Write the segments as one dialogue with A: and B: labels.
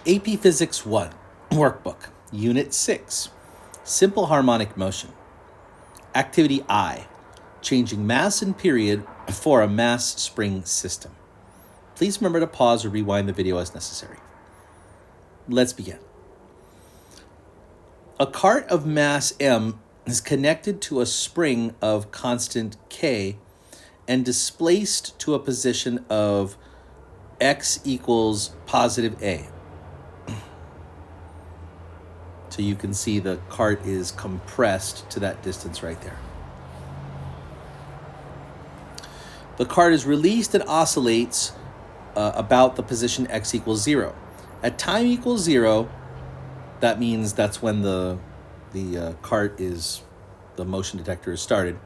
A: AP Physics 1, Workbook, Unit 6, Simple Harmonic Motion. Activity I, changing mass and period for a mass spring system. Please remember to pause or rewind the video as necessary. Let's begin. A cart of mass m is connected to a spring of constant k and displaced to a position of x equals positive a. So you can see the cart is compressed to that distance right there. The cart is released and oscillates about the position x equals 0. At time equals 0, that means that's when the cart is, the motion detector is started.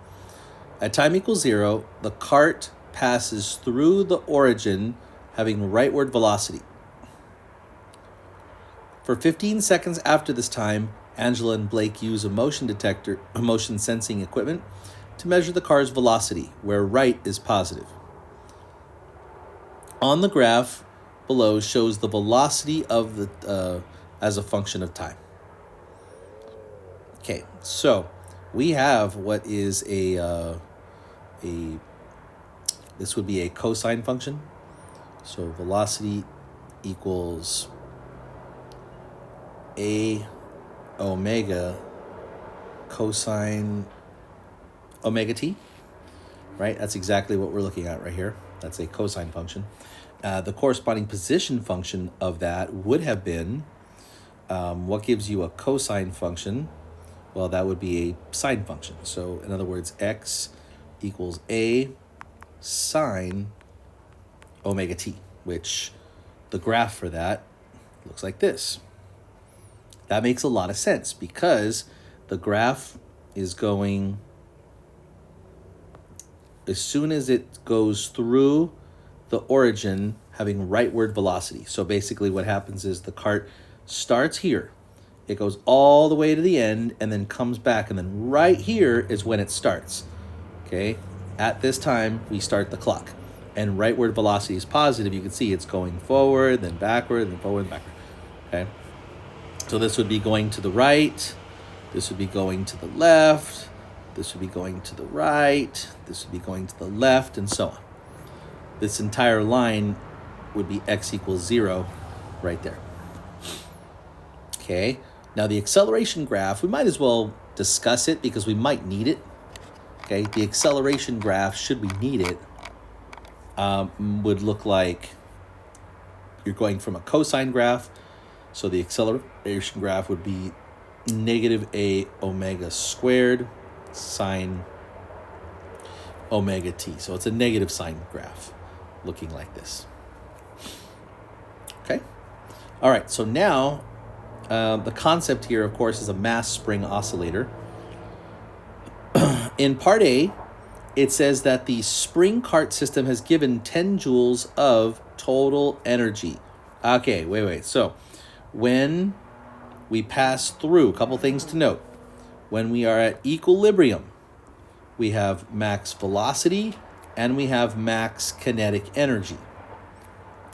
A: At time equals 0, the cart passes through the origin having rightward velocity. For 15 seconds after this time, Angela and Blake use a motion detector, a motion sensing equipment, to measure the car's velocity, where right is positive. On the graph below shows the velocity of the as a function of time. Okay, so we have what is this would be a cosine function. So velocity equals a omega cosine omega t, right? That's exactly what we're looking at right here. That's a cosine function. The corresponding position function of that would have been, what gives you a cosine function? Well, that would be a sine function. So in other words, x equals a sine omega t, which the graph for that looks like this. That makes a lot of sense because the graph is going, as soon as it goes through the origin, having rightward velocity. So basically what happens is the cart starts here, it goes all the way to the end and then comes back, and then right here is when it starts. Okay, at this time we start the clock, and rightward velocity is positive. You can see it's going forward, then backward, then forward, and backward. Okay, so this would be going to the right, this would be going to the left, this would be going to the right, this would be going to the left, and so on. This entire line would be x equals 0 right there. Okay, now the acceleration graph, we might as well discuss it because we might need it. Okay, the acceleration graph, should we need it, would look like you're going from a cosine graph. So the acceleration graph would be negative a omega squared sine omega t. So it's a negative sine graph looking like this. Okay. All right. So now the concept here, of course, is a mass spring oscillator. In part A, it says that the spring cart system has given 10 joules of total energy. Okay, wait. So when we pass through, a couple things to note. When we are at equilibrium, we have max velocity and we have max kinetic energy.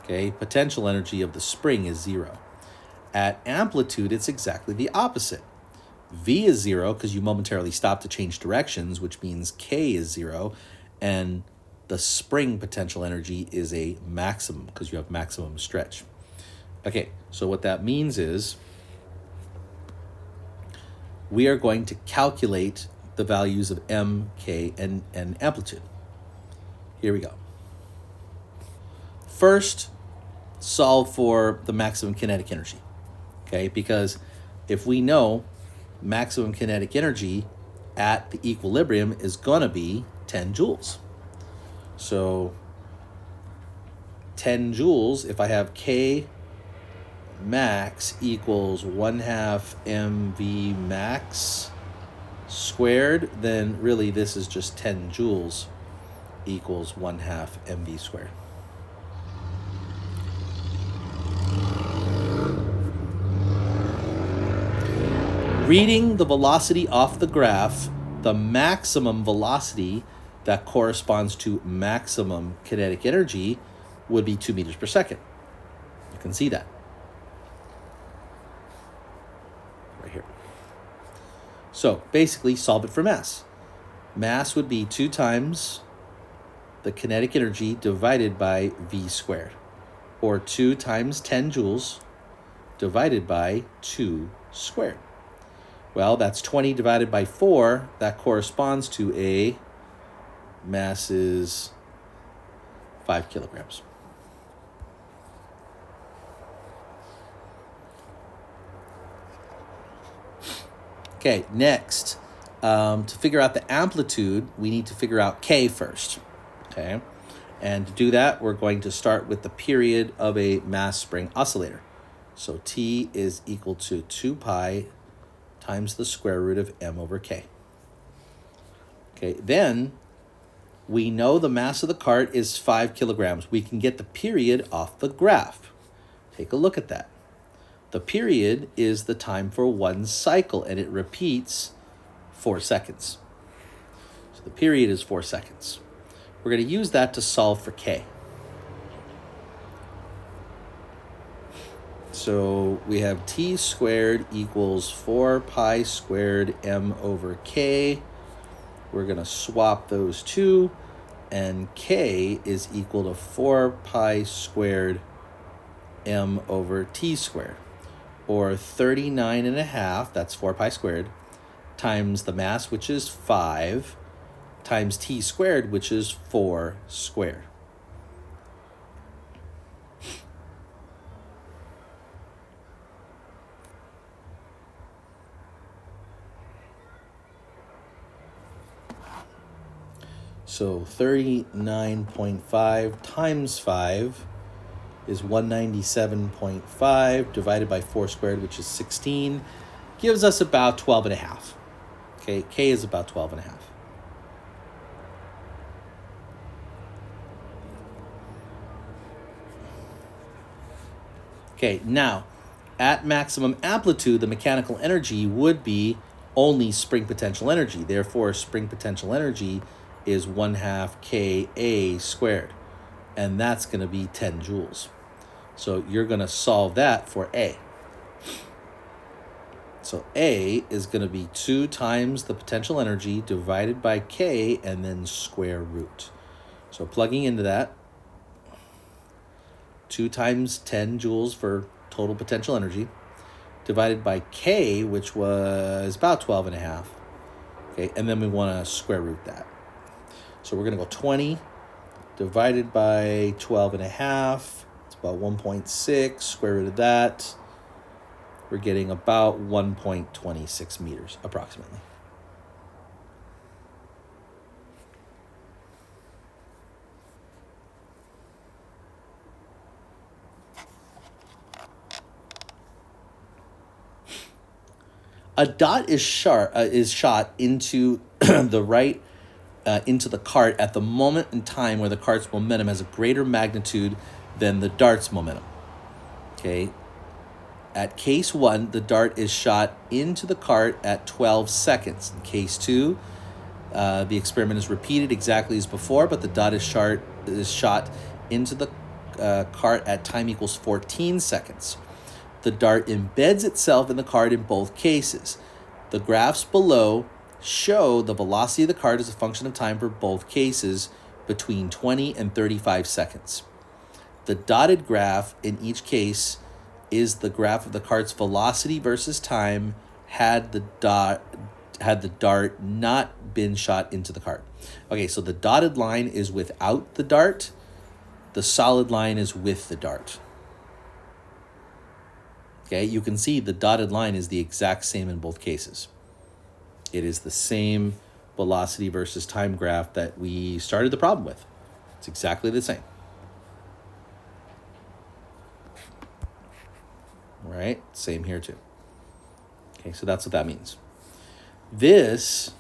A: Okay, potential energy of the spring is 0. At amplitude, it's exactly the opposite. V is 0 because you momentarily stop to change directions, which means K is 0, and the spring potential energy is a maximum because you have maximum stretch. Okay, so what that means is we are going to calculate the values of M, K, and amplitude. Here we go. First, solve for the maximum kinetic energy, okay? Because if we know maximum kinetic energy at the equilibrium is going to be 10 joules. So 10 joules, if I have K max equals 1/2 mv max squared, then really this is just 10 joules equals 1/2 mv squared. Reading the velocity off the graph, the maximum velocity that corresponds to maximum kinetic energy would be 2 meters per second. You can see that. So basically solve it for mass. Mass would be 2 times the kinetic energy divided by V squared, or 2 times 10 joules divided by 2 squared. Well, that's 20 divided by 4. That corresponds to a mass is 5 kilograms. Okay, next, to figure out the amplitude, we need to figure out K first, okay? And to do that, we're going to start with the period of a mass spring oscillator. So T is equal to 2 pi times the square root of m over K. Okay, then we know the mass of the cart is 5 kilograms. We can get the period off the graph. Take a look at that. The period is the time for 1 cycle, and it repeats 4 seconds. So the period is 4 seconds. We're going to use that to solve for K. So we have T squared equals 4 pi squared m over K. We're going to swap those two, and K is equal to 4 pi squared m over T squared, or 39.5, that's 4 pi squared, times the mass, which is 5, times T squared, which is 4 squared. So 39.5 times 5 is 197.5 divided by 4 squared, which is 16, gives us about 12.5. Okay, K is about 12.5. Okay, now, at maximum amplitude, the mechanical energy would be only spring potential energy. Therefore, spring potential energy is 1/2 Ka squared, and that's going to be 10 joules. So you're going to solve that for A. So A is going to be 2 times the potential energy divided by K and then square root. So plugging into that, 2 times 10 joules for total potential energy, divided by K, which was about 12.5. Okay, and then we want to square root that. So we're going to go 20 divided by 12.5. It's about 1.6. Square root of that. We're getting about 1.26 meters, approximately. A dot is shot into the right into the cart at the moment in time where the cart's momentum has a greater magnitude than the dart's momentum. Okay. At case 1, the dart is shot into the cart at 12 seconds. In case 2, the experiment is repeated exactly as before, but the dot is shot into the cart at time equals 14 seconds. The dart embeds itself in the cart in both cases. The graphs below show the velocity of the cart as a function of time for both cases between 20 and 35 seconds. The dotted graph in each case is the graph of the cart's velocity versus time had the dart not been shot into the cart. Okay, so the dotted line is without the dart. The solid line is with the dart. Okay, you can see the dotted line is the exact same in both cases. It is the same velocity versus time graph that we started the problem with. It's exactly the same. Right? Same here too. Okay, so that's what that means. This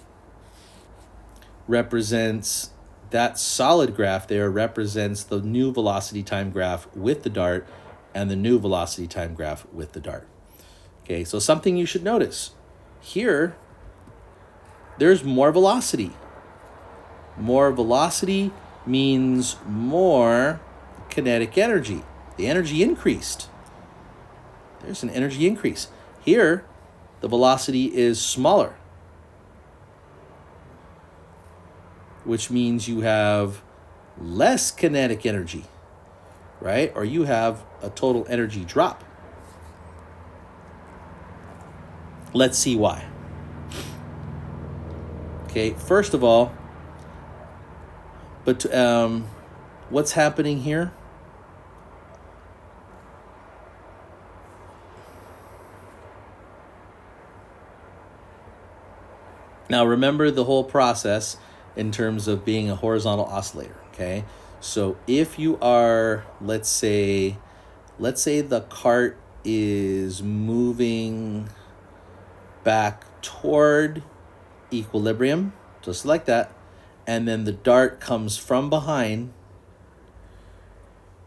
A: represents, that solid graph there represents the new velocity time graph with the dart and the new velocity time graph with the dart. Okay, so something you should notice. Here, there's more velocity. More velocity means more kinetic energy. The energy increased. There's an energy increase. Here, the velocity is smaller. which means you have less kinetic energy, right? Or you have a total energy drop. Let's see why. Okay, first of all, what's happening here? Now remember the whole process in terms of being a horizontal oscillator, okay? So if you are, let's say the cart is moving back toward equilibrium, just like that, and then the dart comes from behind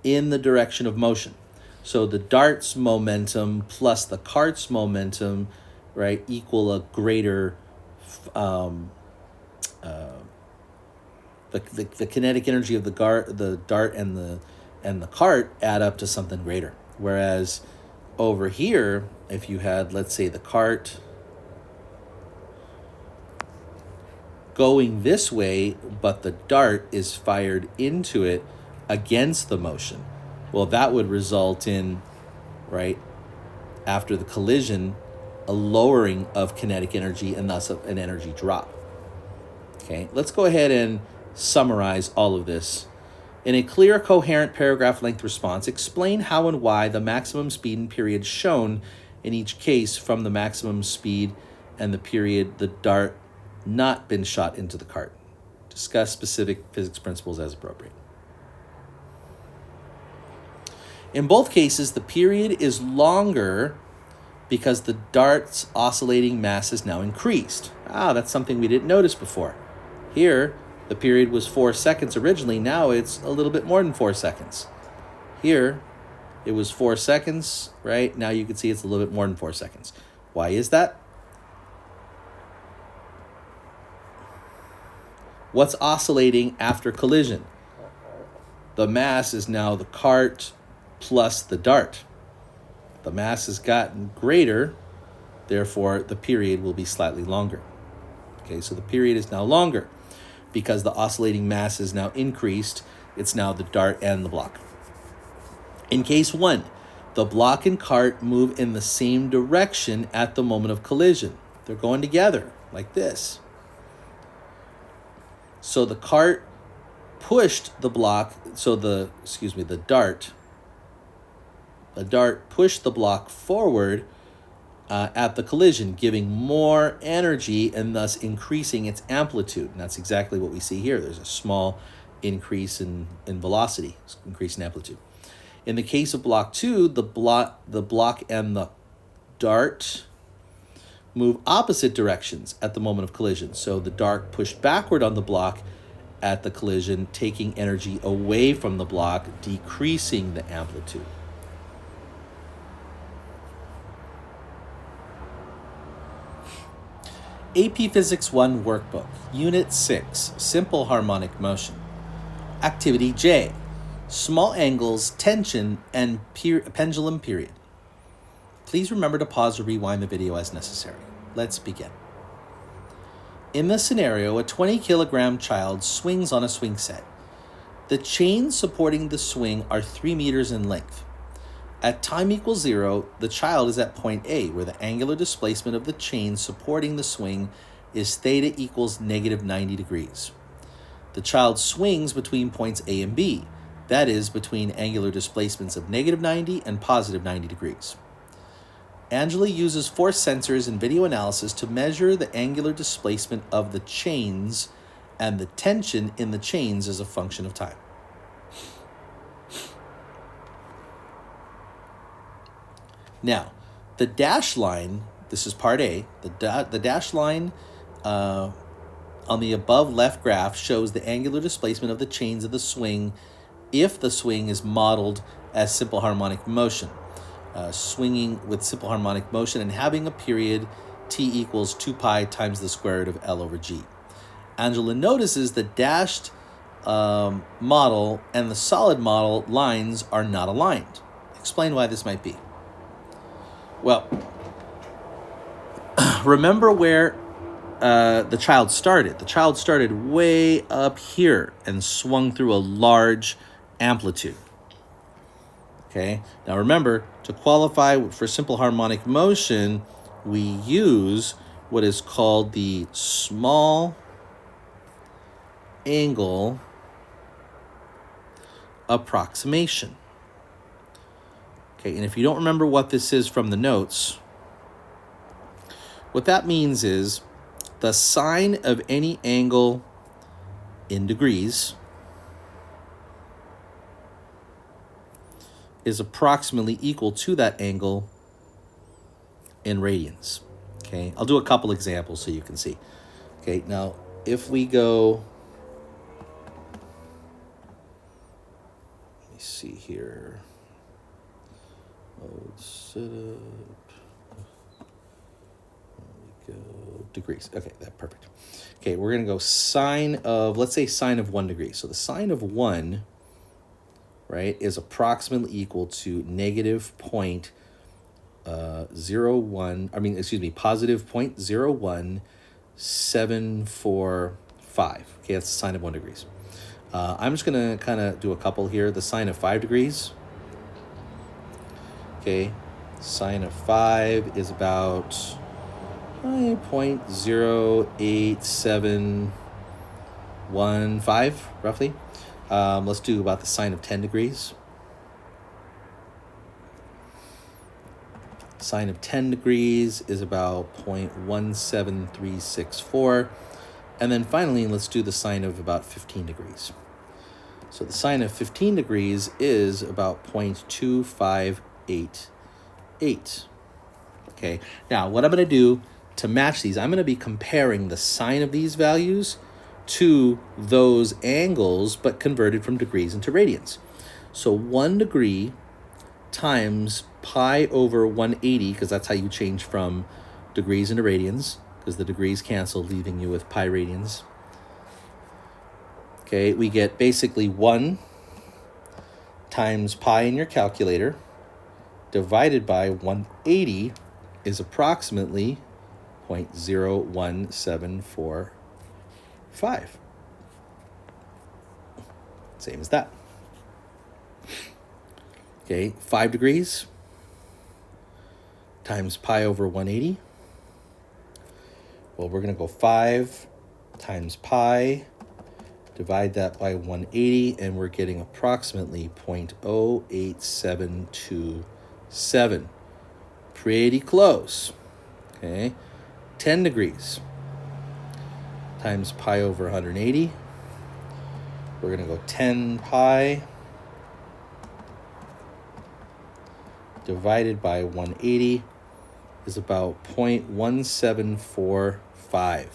A: in the direction of motion. So the dart's momentum plus the cart's momentum, right, equal a greater the kinetic energy of the dart and the cart add up to something greater. Whereas over here, if you had, let's say, the cart going this way, but the dart is fired into it against the motion, well, that would result in, right, after the collision, a lowering of kinetic energy and thus an energy drop. Okay, let's go ahead and summarize all of this. In a clear, coherent paragraph length response, explain how and why the maximum speed and period shown in each case from the maximum speed and the period the dart not been shot into the cart. Discuss specific physics principles as appropriate. In both cases, the period is longer because the dart's oscillating mass is now increased. That's something we didn't notice before. Here, the period was 4 seconds originally. Now it's a little bit more than 4 seconds. Here, it was 4 seconds, right? Now you can see it's a little bit more than 4 seconds. Why is that? What's oscillating after collision? The mass is now the cart plus the dart. The mass has gotten greater, therefore the period will be slightly longer. Okay, so the period is now longer because the oscillating mass is now increased. It's now the dart and the block. In case 1, the block and cart move in the same direction at the moment of collision. They're going together like this. So the cart pushed the block, the dart pushed the block forward at the collision, giving more energy and thus increasing its amplitude. And that's exactly what we see here. There's a small increase in velocity, increase in amplitude. In the case of block 2, the block and the dart move opposite directions at the moment of collision. So the dart pushed backward on the block at the collision, taking energy away from the block, decreasing the amplitude. AP Physics 1 Workbook, Unit 6, Simple Harmonic Motion. Activity J, Small Angles, Tension, and Pendulum Period. Please remember to pause or rewind the video as necessary. Let's begin. In this scenario, a 20-kilogram child swings on a swing set. The chains supporting the swing are 3 meters in length. At time equals 0, the child is at point A, where the angular displacement of the chain supporting the swing is theta equals negative 90 degrees. The child swings between points A and B, that is, between angular displacements of negative 90 and positive 90 degrees. Angela uses force sensors and video analysis to measure the angular displacement of the chains and the tension in the chains as a function of time. Now, the dash line, this is part A, the dash line on the above left graph shows the angular displacement of the chains of the swing if the swing is modeled as simple harmonic motion. Swinging with simple harmonic motion and having a period t equals 2 pi times the square root of L over G. Angela notices the dashed model and the solid model lines are not aligned. Explain why this might be. Well, remember where the child started. The child started way up here and swung through a large amplitude. Okay, now remember, to qualify for simple harmonic motion, we use what is called the small angle approximation. Okay, and if you don't remember what this is from the notes, what that means is the sine of any angle in degrees is approximately equal to that angle in radians. Okay, I'll do a couple examples so you can see. Okay, now if we go, let me see here. Set up. There we go. Degrees. Okay, that's perfect. Okay, we're going to go sine of, let's say sine of 1 degree. So the sine of 1, right, is approximately equal to negative positive 0.01745. Okay, that's the sine of 1 degrees. I'm just going to kind of do a couple here. The sine of 5 degrees. Okay, sine of 5 is about 0.08715, roughly. Let's do about the sine of 10 degrees. Sine of 10 degrees is about 0.17364. And then finally, let's do the sine of about 15 degrees. So the sine of 15 degrees is about 0.2588. Okay, now what I'm going to do to match these, I'm going to be comparing the sine of these values to those angles, but converted from degrees into radians. So 1 degree times pi over 180, because that's how you change from degrees into radians, because the degrees cancel, leaving you with pi radians. Okay, we get basically 1 times pi in your calculator divided by 180 is approximately 0.01745. Same as that. Okay, 5 degrees times pi over 180. Well, we're going to go 5 times pi, divide that by 180, and we're getting approximately 0.08727. Pretty close. Okay, 10 degrees times pi over 180. We're going to go 10 pi divided by 180 is about 0.1745.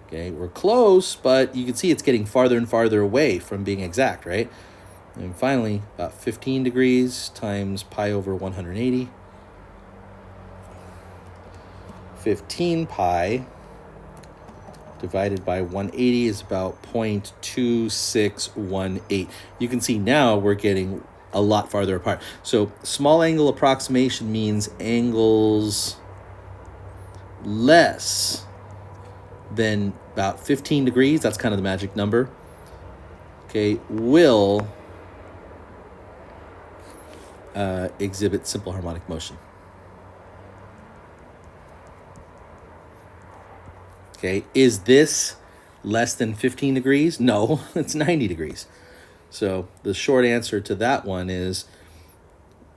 A: Okay, we're close, but you can see it's getting farther and farther away from being exact, right? And finally, about 15 degrees times pi over 180. 15 pi divided by 180 is about 0.2618. You can see now we're getting a lot farther apart. So small angle approximation means angles less than about 15 degrees, that's kind of the magic number, okay, will exhibit simple harmonic motion. Okay, is this less than 15 degrees? No, it's 90 degrees. So the short answer to that one is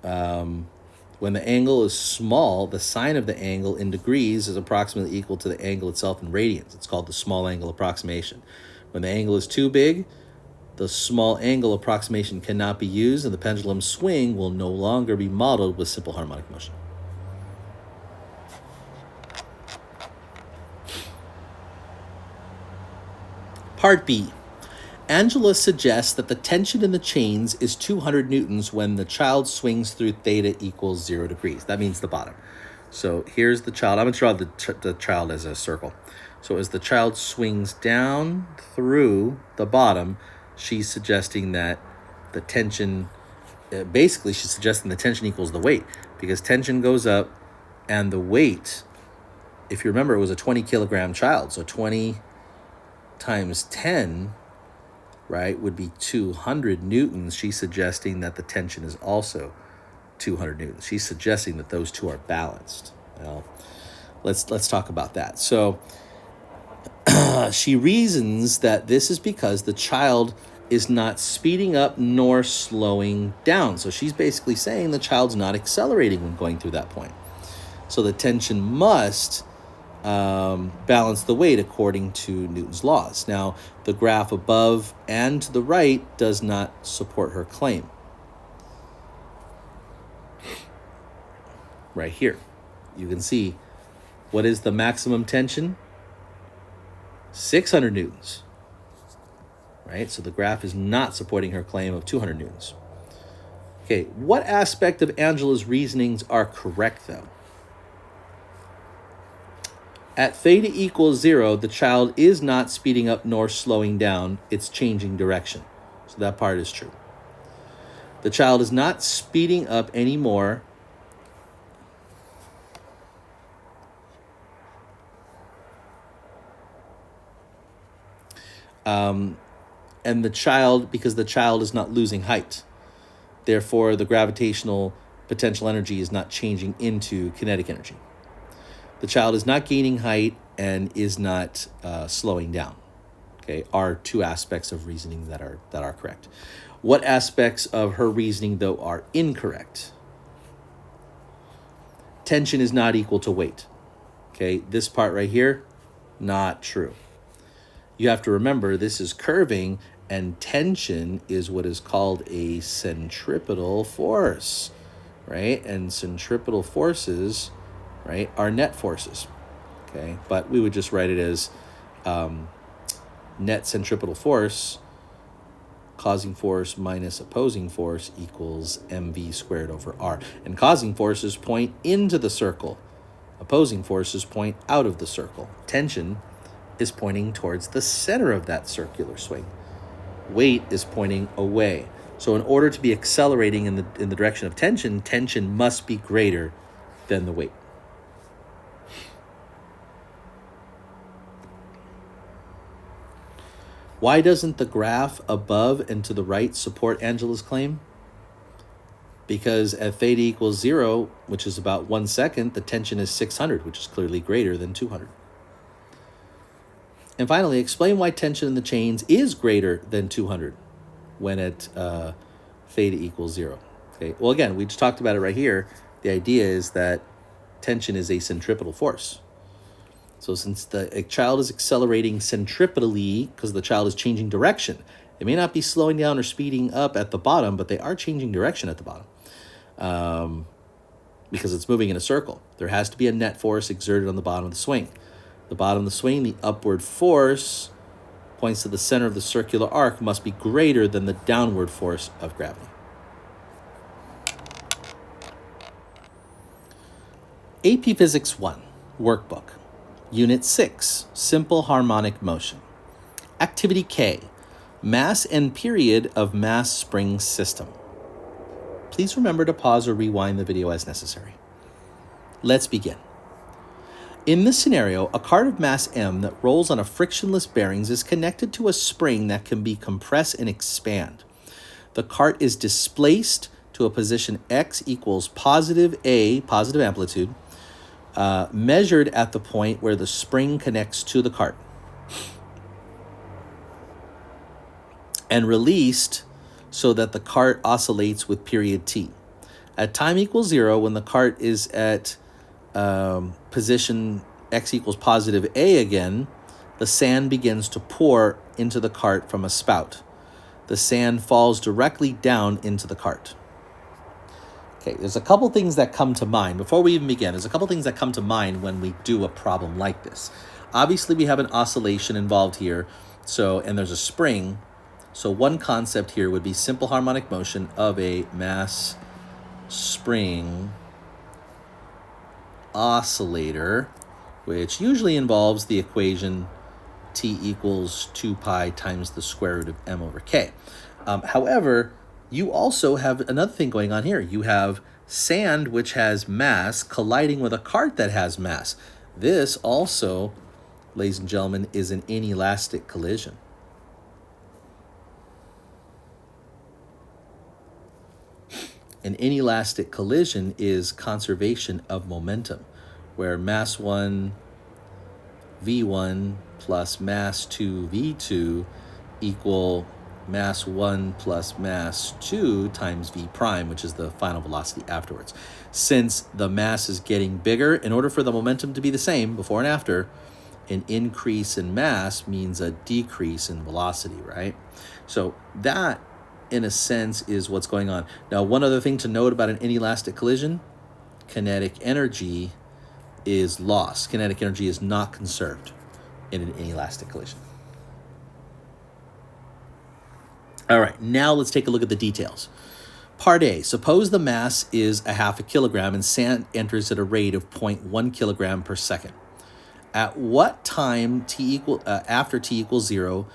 A: when the angle is small, the sine of the angle in degrees is approximately equal to the angle itself in radians. It's called the small angle approximation. When the angle is too big, the small angle approximation cannot be used, and the pendulum swing will no longer be modeled with simple harmonic motion. Part B. Angela suggests that the tension in the chains is 200 newtons when the child swings through theta equals 0 degrees. That means the bottom. So here's the child. I'm going to draw the child as a circle. So as the child swings down through the bottom, she's suggesting that the tension, basically she's suggesting the tension equals the weight, because tension goes up and the weight if you remember, it was a 20 kilogram child. So 20 times 10, right, would be 200 newtons. She's suggesting that the tension is also 200 newtons. She's suggesting that those two are balanced. Well, let's talk about that. So she reasons that this is because the child is not speeding up nor slowing down. So she's basically saying the child's not accelerating when going through that point. So the tension must balance the weight according to Newton's laws. Now, the graph above and to the right does not support her claim. Right here, you can see what is the maximum tension? 600 newtons. Right? So the graph is not supporting her claim of 200 newtons. Okay, what aspect of Angela's reasonings are correct, though? At theta equals 0, the child is not speeding up nor slowing down. It's changing direction. So that part is true. The child is not speeding up anymore. And the child, because the child is not losing height. Therefore, the gravitational potential energy is not changing into kinetic energy. The child is not gaining height and is not slowing down. Okay, are two aspects of reasoning that are correct. What aspects of her reasoning, though, are incorrect? Tension is not equal to weight. Okay, this part right here, not true. You have to remember this is curving, and tension is what is called a centripetal force, right? And centripetal forces, right, are net forces, okay? But we would just write it as net centripetal force, causing force minus opposing force equals mv squared over r. And causing forces point into the circle. Opposing forces point out of the circle. Tension is pointing towards the center of that circular swing. Weight is pointing away. So in order to be accelerating in the direction of tension, tension must be greater than the weight. Why doesn't the graph above and to the right support Angela's claim? Because at theta equals 0, which is about 1 second, the tension is 600, which is clearly greater than 200. And finally, explain why tension in the chains is greater than 200 when at theta equals 0. Okay. Well, again, we just talked about it right here. The idea is that tension is a centripetal force. So since the child is accelerating centripetally because the child is changing direction, they may not be slowing down or speeding up at the bottom, but they are changing direction at the bottom because it's moving in a circle. There has to be a net force exerted on the bottom of the swing. The bottom of the swing, the upward force points to the center of the circular arc must be greater than the downward force of gravity. AP Physics 1, Workbook, Unit 6, Simple Harmonic Motion. Activity K, Mass and Period of Mass Spring System. Please remember to pause or rewind the video as necessary. Let's begin. In this scenario, a cart of mass m that rolls on a frictionless bearings is connected to a spring that can be compressed and expand. The cart is displaced to a position x equals positive a, positive amplitude, measured at the point where the spring connects to the cart, and released so that the cart oscillates with period t. At time equals 0, when the cart is at position x equals positive a again, the sand begins to pour into the cart from a spout. The sand falls directly down into the cart. Okay, there's a couple things that come to mind. Before we even begin, there's a couple things that come to mind when we do a problem like this. Obviously, we have an oscillation involved here, and there's a spring. So one concept here would be simple harmonic motion of a mass spring oscillator, which usually involves the equation t equals 2 pi times the square root of m over k. However, you also have another thing going on here. You have sand, which has mass, colliding with a cart that has mass. This also, ladies and gentlemen, is an inelastic collision. An inelastic collision is conservation of momentum, where mass 1 v1 plus mass 2 v2 equal mass 1 plus mass 2 times v prime, which is the final velocity afterwards. Since the mass is getting bigger, in order for the momentum to be the same before and after, an increase in mass means a decrease in velocity, right? So that, in a sense, is what's going on. Now, one other thing to note about an inelastic collision, kinetic energy is lost. Kinetic energy is not conserved in an inelastic collision. All right, now let's take a look at the details. Part A, suppose the mass is a half a kilogram and sand enters at a rate of 0.1 kilogram per second. At what time after t equals 0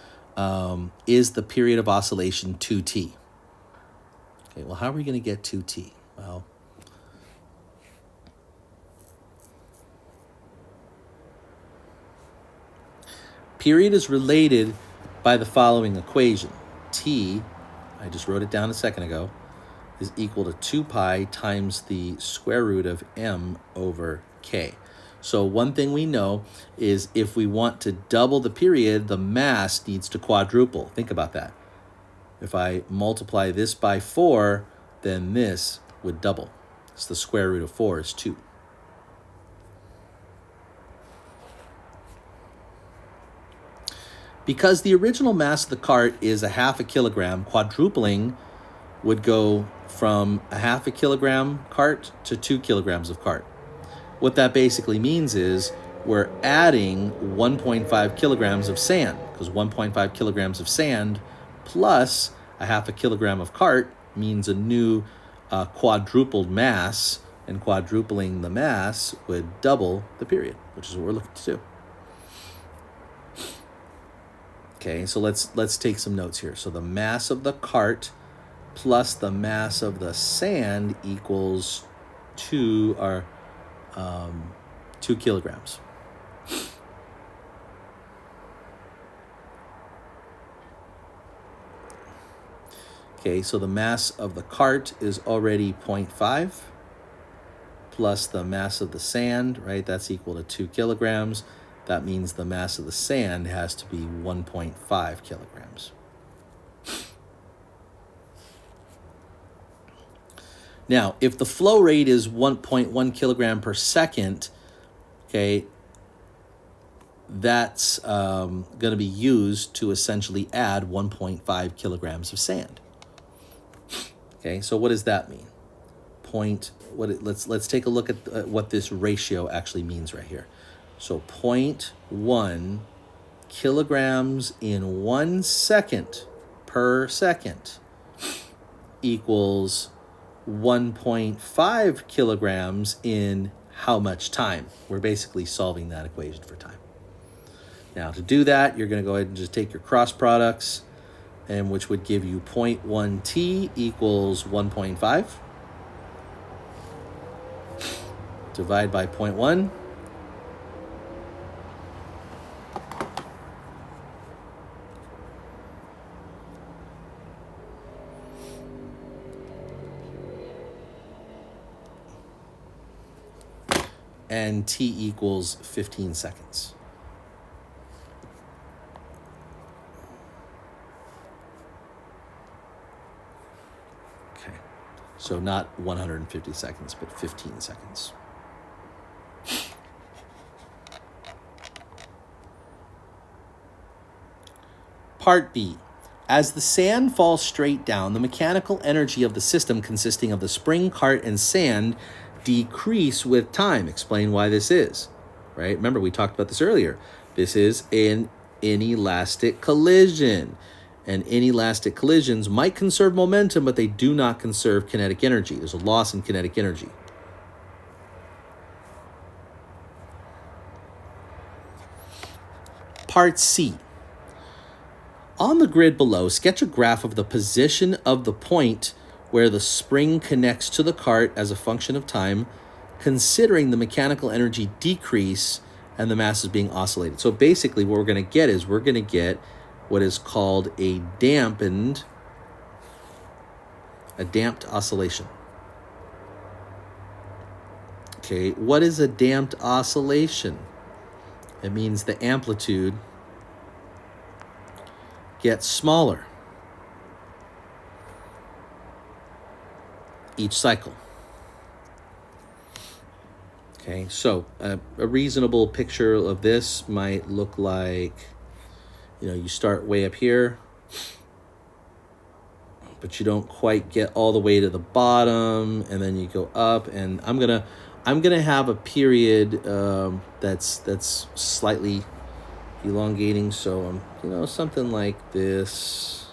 A: is the period of oscillation 2t? Okay, well, how are we going to get 2t? Well, period is related by the following equation. T, I just wrote it down a second ago, is equal to 2 pi times the square root of m over k. So one thing we know is if we want to double the period, the mass needs to quadruple. Think about that. If I multiply this by 4, then this would double. So the square root of 4 is 2. Because the original mass of the cart is a half a kilogram, quadrupling would go from a half a kilogram cart to 2 kilograms of cart. What that basically means is we're adding 1.5 kilograms of sand, because 1.5 kilograms of sand plus a half a kilogram of cart means a new quadrupled mass, and quadrupling the mass would double the period, which is what we're looking to do. Okay, so let's take some notes here. So the mass of the cart plus the mass of the sand equals 2 kilograms. Okay, so the mass of the cart is already 0.5 plus the mass of the sand, right? That's equal to 2 kilograms. That means the mass of the sand has to be 1.5 kilograms. Now, if the flow rate is 1.1 kilogram per second, okay, that's going to be used to essentially add 1.5 kilograms of sand. Okay, so what does that mean? Let's take a look at what this ratio actually means right here. So 0.1 kilograms in 1 second per second equals 1.5 kilograms in how much time? We're basically solving that equation for time. Now, to do that, you're going to go ahead and just take your cross products, and which would give you 0.1 t equals 1.5. Divide by 0.1. And t equals 15 seconds. Okay, so not 150 seconds, but 15 seconds. Part B. As the sand falls straight down, the mechanical energy of the system consisting of the spring, cart, and sand decrease with time. Explain why this is, right? Remember, we talked about this earlier. This is an inelastic collision. And inelastic collisions might conserve momentum, but they do not conserve kinetic energy. There's a loss in kinetic energy. Part C. On the grid below, sketch a graph of the position of the point where the spring connects to the cart as a function of time, considering the mechanical energy decrease and the mass is being oscillated. So basically what we're going to get is we're going to get what is called a damped oscillation. Okay, what is a damped oscillation? It means the amplitude gets smaller each cycle. Okay, so a reasonable picture of this might look like, you start way up here, but you don't quite get all the way to the bottom, and then you go up, and I'm gonna have a period that's slightly elongating, so something like this.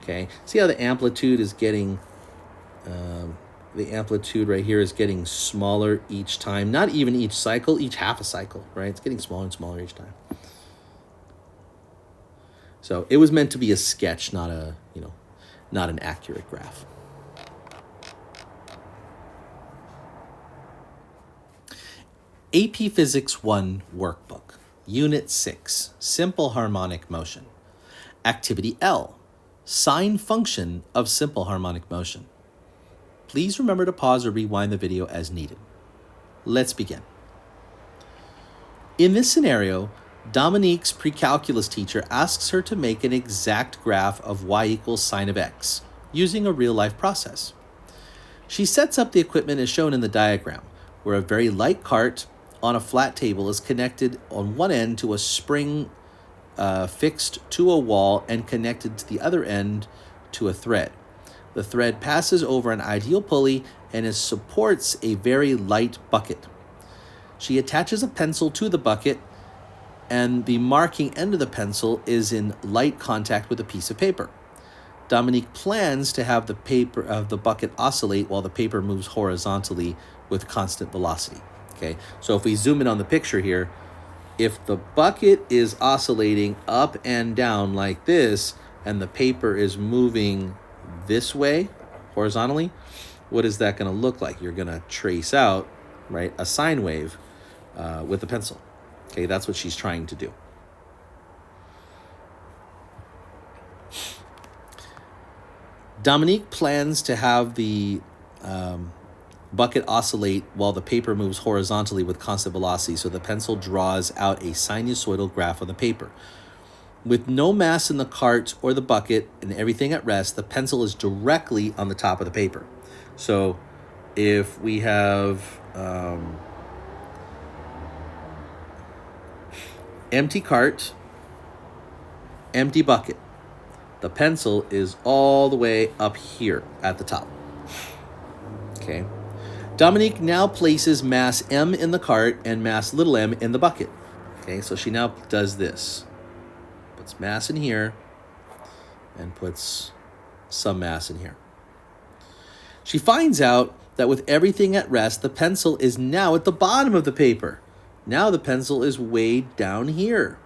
A: Okay, see how the amplitude is getting, the amplitude right here is getting smaller each time. Not even each cycle, each half a cycle, right? It's getting smaller and smaller each time. So it was meant to be a sketch, not an accurate graph. AP Physics 1 Workbook, Unit 6, Simple Harmonic Motion. Activity L, Sine function of simple harmonic motion. Please remember to pause or rewind the video as needed. Let's begin. In this scenario, Dominique's pre-calculus teacher asks her to make an exact graph of y equals sine of x using a real-life process. She sets up the equipment as shown in the diagram, where a very light cart on a flat table is connected on one end to a spring fixed to a wall and connected to the other end to a thread. The thread passes over an ideal pulley and it supports a very light bucket. She attaches a pencil to the bucket, and the marking end of the pencil is in light contact with a piece of paper. Dominique plans to have the paper of the bucket oscillate while the paper moves horizontally with constant velocity. Okay, so if we zoom in on the picture here, if the bucket is oscillating up and down like this, and the paper is moving this way horizontally, what is that going to look like? You're going to trace out, right, a sine wave with the pencil. Okay, that's what she's trying to do. Dominique plans to have the bucket oscillate while the paper moves horizontally with constant velocity, so the pencil draws out a sinusoidal graph on the paper. With no mass in the cart or the bucket and everything at rest, the pencil is directly on the top of the paper. So if we have empty cart, empty bucket, the pencil is all the way up here at the top. Okay. Dominique now places mass m in the cart and mass little m in the bucket. Okay, so she now does this. Puts mass in here and puts some mass in here. She finds out that with everything at rest, the pencil is now at the bottom of the paper. Now the pencil is way down here.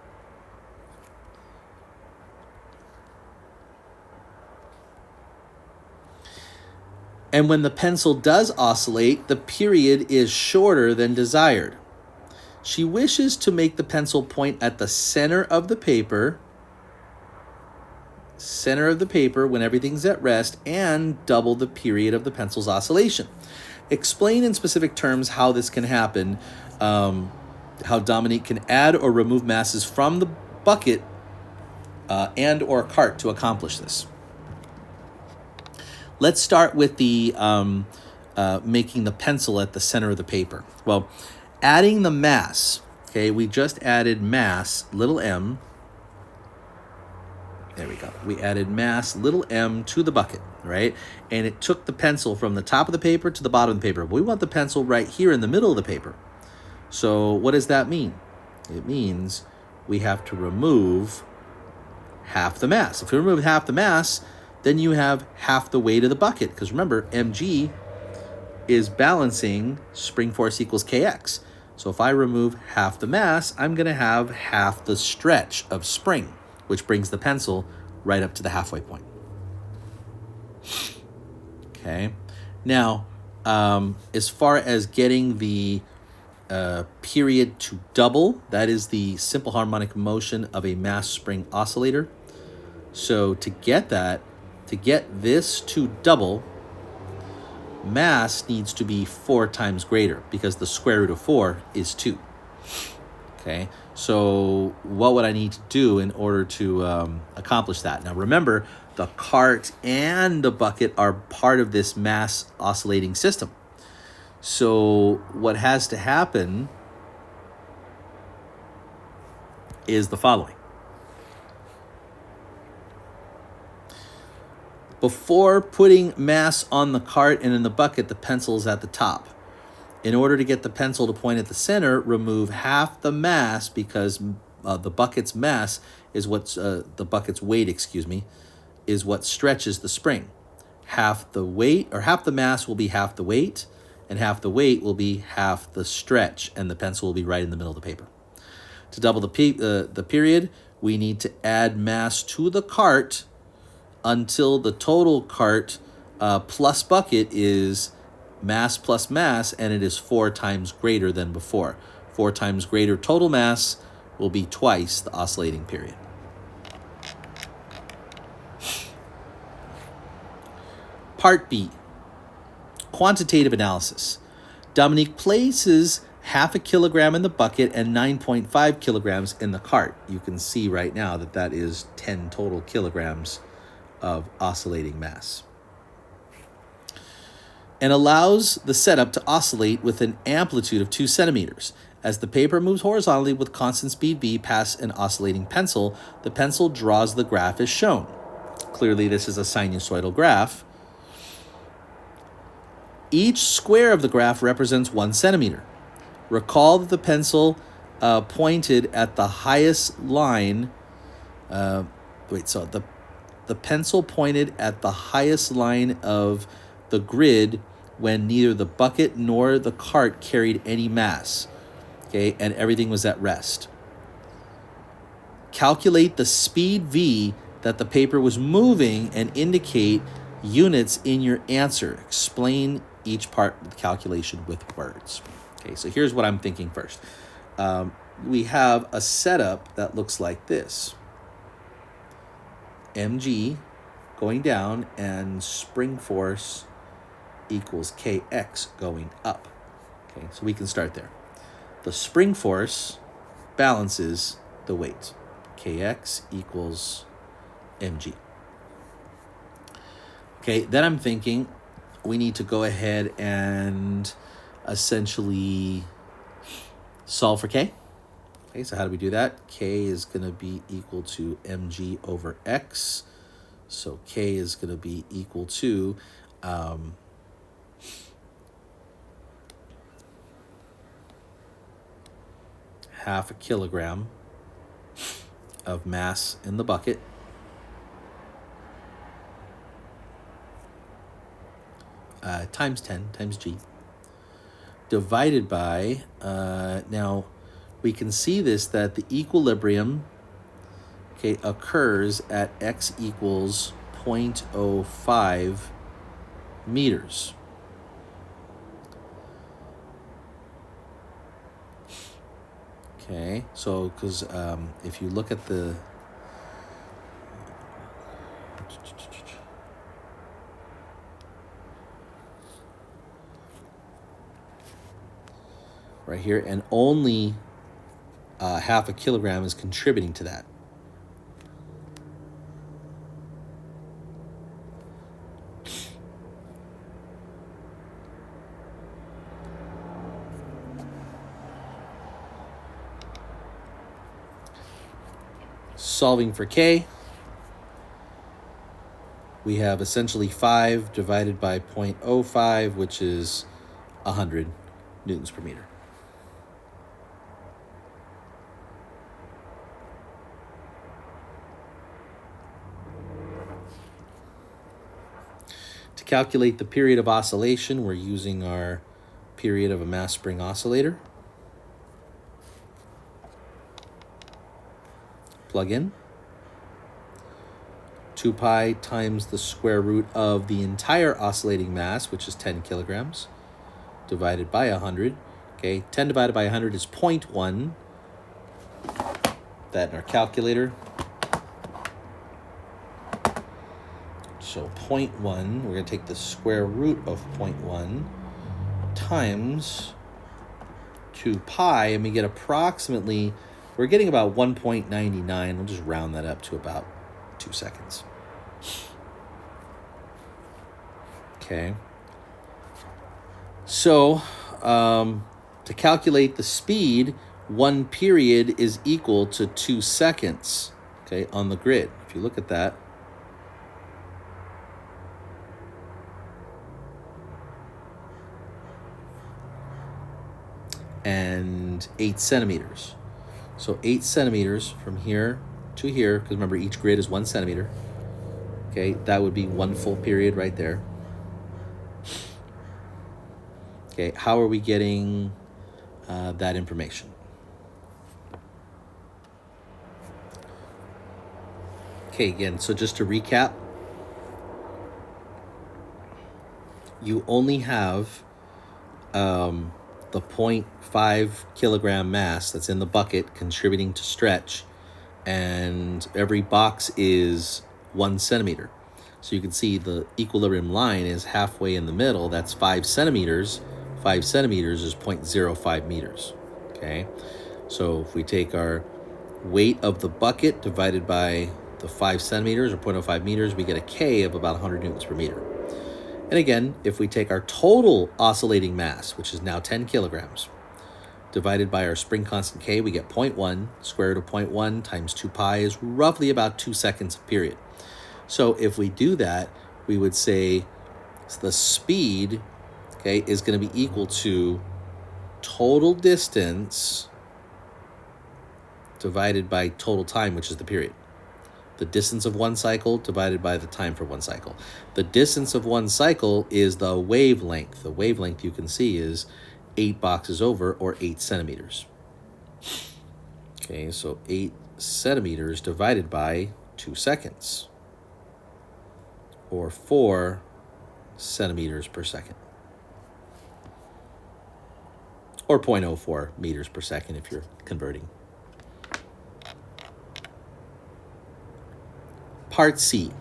A: And when the pencil does oscillate, the period is shorter than desired. She wishes to make the pencil point at the center of the paper when everything's at rest, and double the period of the pencil's oscillation. Explain in specific terms how this can happen, how Dominique can add or remove masses from the bucket and or cart to accomplish this. Let's start with the making the pencil at the center of the paper. Well, adding the mass, okay, we just added mass, little m. There we go. We added mass, little m, to the bucket, right? And it took the pencil from the top of the paper to the bottom of the paper. But we want the pencil right here in the middle of the paper. So what does that mean? It means we have to remove half the mass. If we remove half the mass, then you have half the weight of the bucket. Because remember, mg is balancing spring force equals kx. So if I remove half the mass, I'm going to have half the stretch of spring, which brings the pencil right up to the halfway point. Okay. Now, as far as getting the period to double, that is the simple harmonic motion of a mass spring oscillator. So to get this to double, mass needs to be 4 times greater because the square root of 4 is 2. Okay, so what would I need to do in order to accomplish that? Now remember, the cart and the bucket are part of this mass oscillating system. So what has to happen is the following. Before putting mass on the cart and in the bucket, the pencil is at the top. In order to get the pencil to point at the center, remove half the mass because the bucket's mass is what's the bucket's weight, is what stretches the spring. Half the weight or half the mass will be half the weight, and half the weight will be half the stretch, and the pencil will be right in the middle of the paper. To double the period, we need to add mass to the cart until the total cart plus bucket is mass plus mass, and it is 4 times greater than before. 4 times greater total mass will be twice the oscillating period. Part B, quantitative analysis. Dominique places 0.5 kilogram in the bucket and 9.5 kilograms in the cart. You can see right now that that is 10 total kilograms of oscillating mass. And allows the setup to oscillate with an amplitude of 2 centimeters. As the paper moves horizontally with constant speed v past an oscillating pencil, the pencil draws the graph as shown. Clearly, this is a sinusoidal graph. Each square of the graph represents 1 centimeter. Recall that the pencil pointed at the highest line. The pencil pointed at the highest line of the grid when neither the bucket nor the cart carried any mass, okay, and everything was at rest. Calculate the speed v that the paper was moving and indicate units in your answer. Explain each part of the calculation with words. Okay, so here's what I'm thinking first. We have a setup that looks like this. mg going down and spring force equals kx going up. Okay, so we can start there. The spring force balances the weight. Kx equals mg. Okay, then I'm thinking we need to go ahead and essentially solve for k. Okay, so how do we do that? K is going to be equal to mg over x. So k is going to be equal to 0.5 kilogram of mass in the bucket times 10 times g divided by, now we can see this, that the equilibrium, okay, occurs at x equals 0.05 meters. Okay, so because if you look at the right here, and only 0.5 kilogram is contributing to that. Solving for k, we have essentially 5 divided by 0.05, which is 100 newtons per meter. To calculate the period of oscillation, we're using our period of a mass spring oscillator. Plug in. 2 pi times the square root of the entire oscillating mass, which is 10 kilograms, divided by 100. Okay, 10 divided by 100 is 0.1. That in our calculator. So 0.1, we're going to take the square root of 0.1 times 2 pi, and we get approximately, we're getting about 1.99. We'll just round that up to about 2 seconds. Okay. So to calculate the speed, 1 period is equal to 2 seconds, okay, on the grid. If you look at that, and 8 centimeters. So 8 centimeters from here to here, because remember each grid is 1 centimeter. Okay, that would be 1 full period right there. Okay, how are we getting that information? Okay, again, so just to recap, you only have the 0.5 kilogram mass that's in the bucket contributing to stretch, and every box is 1 centimeter. So you can see the equilibrium line is halfway in the middle. That's 5 centimeters. 5 centimeters is 0.05 meters. Okay, so if we take our weight of the bucket divided by the 5 centimeters or 0.05 meters, we get a K of about 100 newtons per meter. And again, if we take our total oscillating mass, which is now 10 kilograms, divided by our spring constant K, we get 0.1. Square root of 0.1 times 2 pi is roughly about 2 seconds of period. So if we do that, we would say the speed, okay, is going to be equal to total distance divided by total time, which is the period. The distance of one cycle divided by the time for one cycle. The distance of one cycle is the wavelength. The wavelength, you can see, is 8 boxes over, or 8 centimeters. Okay, so 8 centimeters divided by 2 seconds, or 4 centimeters per second, or 0.04 meters per second if you're converting. Part C.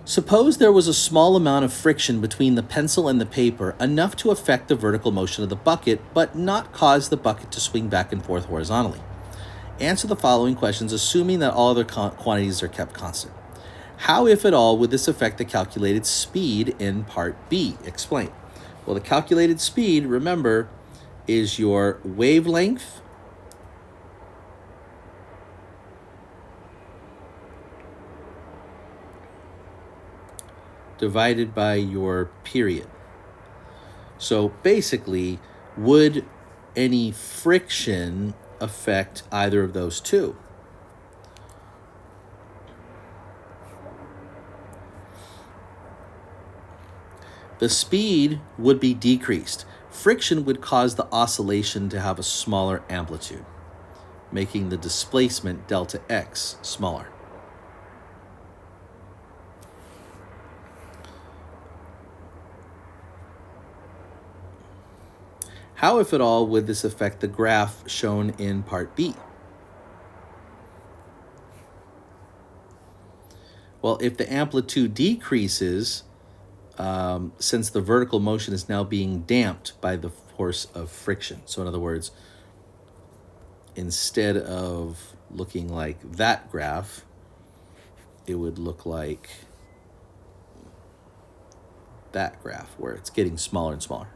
A: Suppose there was a small amount of friction between the pencil and the paper, enough to affect the vertical motion of the bucket, but not cause the bucket to swing back and forth horizontally. Answer the following questions, assuming that all other quantities are kept constant. How, if at all, would this affect the calculated speed in Part B? Explain. Well, the calculated speed, remember, is your wavelength divided by your period. So basically, would any friction affect either of those two? The speed would be decreased. Friction would cause the oscillation to have a smaller amplitude, making the displacement delta x smaller. How, if at all, would this affect the graph shown in Part B? Well, if the amplitude decreases, since the vertical motion is now being damped by the force of friction. So in other words, instead of looking like that graph, it would look like that graph, where it's getting smaller and smaller.